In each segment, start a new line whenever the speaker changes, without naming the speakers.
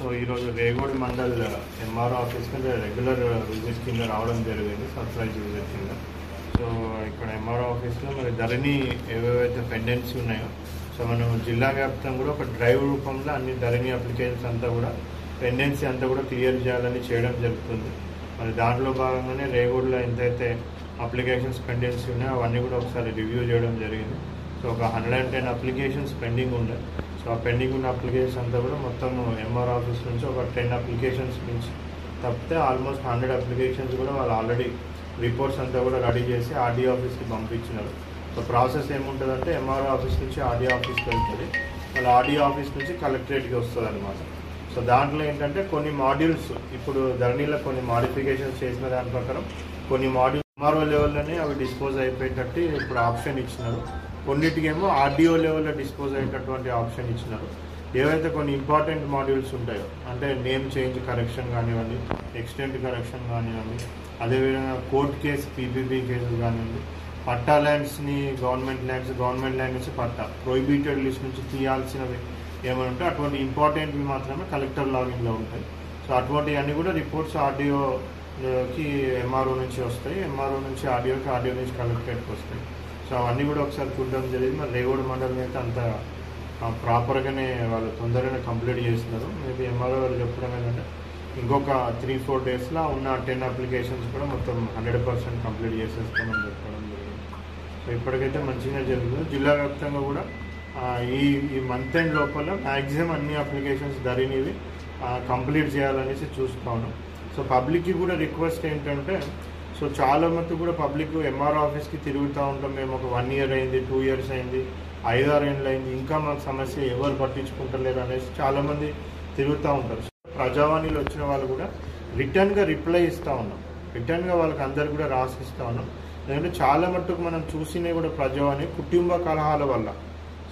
So ఈరోజు రేగోడి mandal MRO office కింద regular visit కింద రావడం జరిగింది, సర్ప్రైజ్ విజిట్ కింద. సో ఇక్కడ ఎంఆర్ఓ ఆఫీస్లో మరి ధరణి ఏవేవైతే పెండెన్సీ ఉన్నాయో, సో మనం జిల్లా వ్యాప్తంగా కూడా ఒక డ్రైవ్ రూపంలో అన్ని ధరణి అప్లికేషన్స్ అంతా కూడా పెండెన్సీ అంతా కూడా క్లియర్ చేయాలని చేయడం జరుగుతుంది. మరి దాంట్లో భాగంగానే రేగోడిలో ఎంతైతే అప్లికేషన్స్ పెండెన్సీ ఉన్నాయో అవన్నీ కూడా ఒకసారి రివ్యూ చేయడం జరిగింది. సో ఒక 110 అప్లికేషన్స్ పెండింగ్ ఉండే. సో ఆ పెండింగ్ ఉన్న అప్లికేషన్స్ అంతా కూడా మొత్తం ఎంఆర్ఓ ఆఫీస్ నుంచి ఒక 10 అప్లికేషన్స్ నుంచి తప్పితే ఆల్మోస్ట్ 100 అప్లికేషన్స్ కూడా వాళ్ళు ఆల్రెడీ రిపోర్ట్స్ అంతా కూడా రెడీ చేసి ఆర్డీఓ ఆఫీస్కి పంపించినారు. సో ప్రాసెస్ ఏముంటుందంటే ఎంఆర్ఓ ఆఫీస్ నుంచి ఆర్డీఓ ఆఫీస్కి వెళ్తుంది, వాళ్ళ ఆర్డీఓ ఆఫీస్ నుంచి కలెక్టరేట్కి వస్తుంది అనమాట. సో దాంట్లో ఏంటంటే కొన్ని మాడ్యూల్స్ ఇప్పుడు ధరణిలో కొన్ని మాడిఫికేషన్స్ చేసిన దాని ప్రకారం కొన్ని మాడ్యూల్స్ ఎంఆర్ఓ లెవెల్లోనే అవి డిస్పోజ్ అయిపోయేటట్టు ఇప్పుడు ఆప్షన్ ఇచ్చినారు. కొన్నిటికేమో ఆర్డీఓ లెవెల్లో డిస్పోజ్ అయ్యేటటువంటి ఆప్షన్ ఇచ్చినారు. ఏవైతే కొన్ని ఇంపార్టెంట్ మాడ్యూల్స్ ఉంటాయో, అంటే నేమ్ చేంజ్ కరెక్షన్ కానివ్వండి, ఎక్స్టెంట్ కరెక్షన్ కానివ్వండి, అదేవిధంగా కోర్ట్ కేసు పీపీపీ కేసులు కానివ్వండి, పట్టా ల్యాండ్స్ని గవర్నమెంట్ ల్యాండ్ నుంచి పట్టా ప్రొహిబిటెడ్ లిస్ట్ నుంచి తీయాల్సినవి ఏమైనా ఉంటే అటువంటి ఇంపార్టెంట్వి మాత్రమే కలెక్టర్ లాగిన్లో ఉంటాయి. సో అటువంటివన్నీ కూడా రిపోర్ట్స్ ఆర్డీఓకి ఎంఆర్ఓ నుంచి వస్తాయి, ఎంఆర్ఓ నుంచి ఆర్డీఓకి, ఆర్డీఓ నుంచి కలెక్టరేట్కి వస్తాయి. సో అవన్నీ కూడా ఒకసారి చూడడం జరిగింది. మరి రేగోడి మండలం అయితే అంత ప్రాపర్గానే వాళ్ళు తొందరగానే కంప్లీట్ చేస్తున్నారు. మేబీ ఎంఆర్ఓ వాళ్ళు చెప్పడం ఏంటంటే ఇంకొక 3-4 డేస్లో ఉన్న 10 అప్లికేషన్స్ కూడా మొత్తం 100% కంప్లీట్ చేసేస్తామని చెప్పడం జరిగింది. సో ఇప్పటికైతే మంచిగా జరుగుతుంది. జిల్లా వ్యాప్తంగా కూడా ఈ మంత్ ఎండ్ లోపల మ్యాక్సిమం అన్ని అప్లికేషన్స్ ధరణివి కంప్లీట్ చేయాలనేసి చూస్తాను. సో పబ్లిక్కి కూడా రిక్వెస్ట్ ఏంటంటే, సో చాలా మంది కూడా పబ్లిక్ ఎంఆర్ఓ ఆఫీస్కి తిరుగుతూ ఉంటాం. మేము ఒక 1 ఇయర్ అయింది, 2 ఇయర్స్ అయింది, 5-6 ఏళ్ళు అయింది, ఇంకా మాకు సమస్య ఎవరు పట్టించుకుంటలేరు అనేసి చాలామంది తిరుగుతూ ఉంటారు. ప్రజావాణిలో వచ్చిన వాళ్ళు కూడా రిటర్న్గా రిప్లై ఇస్తూ ఉన్నాం, రిటర్న్గా వాళ్ళకి అందరు కూడా రాసిస్తూ ఉన్నాం. ఎందుకంటే చాలా మట్టుకు మనం చూసినవి కూడా ప్రజావాణి కుటుంబ కలహాల వల్ల,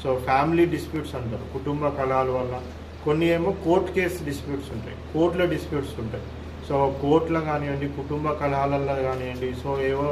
సో ఫ్యామిలీ డిస్ప్యూట్స్ అంటారు, కుటుంబ కలహాల వల్ల, కొన్ని ఏమో కోర్ట్ కేసు డిస్ప్యూట్స్ ఉంటాయి, కోర్టులో డిస్ప్యూట్స్ ఉంటాయి. సో కోర్టులో కానివ్వండి, కుటుంబ కలహాలలో కానివ్వండి, సో ఏవో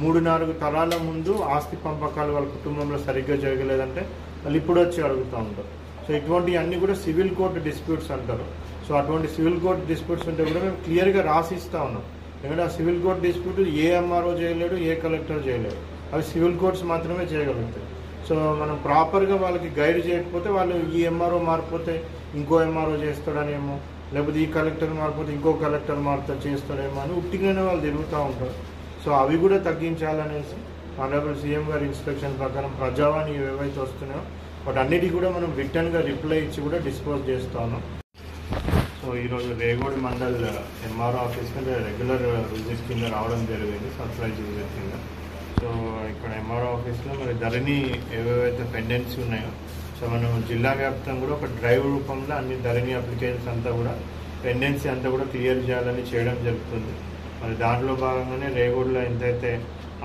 3-4 తరాల ముందు ఆస్తి పంపకాలు వాళ్ళ కుటుంబంలో సరిగ్గా జరగలేదంటే వాళ్ళు ఇప్పుడు వచ్చి అడుగుతూ ఉంటారు. సో ఇటువంటివన్నీ కూడా సివిల్ కోర్టు డిస్ప్యూట్స్ అంటారు. సో అటువంటి సివిల్ కోర్టు డిస్ప్యూట్స్ ఉంటే కూడా మేము క్లియర్గా రాసిస్తూ ఉన్నాం. ఎందుకంటే ఆ సివిల్ కోర్టు డిస్ప్యూట్ ఏ ఎంఆర్ఓ చేయలేడు, ఏ కలెక్టర్ చేయలేడు, అవి సివిల్ కోర్ట్స్ మాత్రమే చేయగలుగుతాయి. సో మనం ప్రాపర్గా వాళ్ళకి గైడ్ చేయకపోతే వాళ్ళు ఈ ఎంఆర్ఓ మారిపోతే ఇంకో ఎంఆర్ఓ చేస్తాడనేమో, లేకపోతే ఈ కలెక్టర్ మారిపోతే ఇంకో కలెక్టర్ చేస్తాడేమో అని ఉట్టిగానే వాళ్ళు తిరుగుతూ ఉంటారు. సో అవి కూడా తగ్గించాలనేసి ఆనరబుల్ సీఎం గారి ఇన్స్ట్రక్షన్ ప్రకారం ప్రజావాణి ఏవైతే వస్తున్నాయో వాటన్నిటికీ కూడా మనం రిటర్న్గా రిప్లై ఇచ్చి కూడా డిస్పోజ్ చేస్తూ ఉన్నాం. సో ఈరోజు రేగోడి మండల్ ఎంఆర్ఓ ఆఫీస్ కింద రెగ్యులర్ విజిట్ కింద రావడం జరిగింది, సర్ప్రైజ్ విజిట్ కింద. సో ఇక్కడ ఎంఆర్ఓ ఆఫీస్లో మరి ధరణి ఏవేవైతే పెండెన్సీ ఉన్నాయో, సో మనం జిల్లా వ్యాప్తంగా కూడా ఒక డ్రైవ్ రూపంలో అన్ని ధరణి అప్లికేషన్స్ అంతా కూడా పెండెన్సీ అంతా కూడా క్లియర్ చేయాలని చేయడం జరుగుతుంది. మరి దాంట్లో భాగంగానే రేగోడిలో ఎంతైతే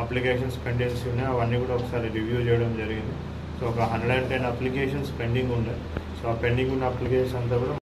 అప్లికేషన్స్ పెండెన్సీ ఉన్నాయో అవన్నీ కూడా ఒకసారి రివ్యూ చేయడం జరిగింది. సో ఒక 110 అప్లికేషన్స్ పెండింగ్ ఉండే. సో ఆ పెండింగ్ ఉన్న అప్లికేషన్స్ అంతా కూడా